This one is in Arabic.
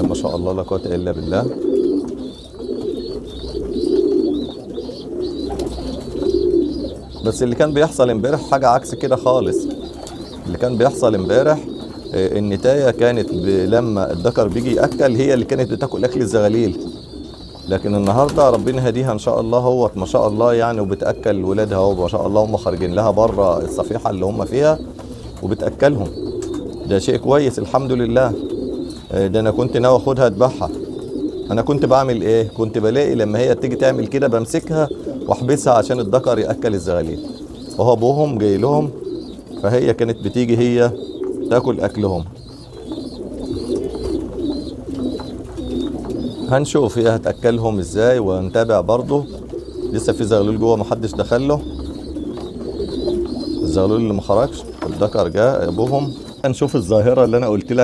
ما شاء الله لا قوة الا بالله. بس اللي كان بيحصل امبارح حاجة عكس كده خالص. اللي كان بيحصل امبارح النتاية كانت لما الذكر بيجي يأكل هي اللي كانت بتاكل أكل الزغاليل. لكن النهارده ربنا هديها ان شاء الله، هو ما شاء الله يعني، وبتاكل ولادها اهو ما شاء الله، هم خارجين لها بره الصفيحه اللي هم فيها وبتاكلهم. ده شيء كويس الحمد لله. ده انا كنت ناوي اخدها اذبحها. انا كنت بعمل ايه؟ كنت بلاقي لما هي تيجي تعمل كده بمسكها واحبسها عشان الذكر ياكل الزغاليل، وهو ابوهم جاي لهم، فهي كانت بتيجي هي تاكل اكلهم. هنشوف هي هتاكلهم ازاي ونتابع برضه. لسه في زغلول جوه محدش دخله، الزغلول اللي ما خرجش، الذكر جاء ابوهم. هنشوف الظاهره اللي انا قلت لك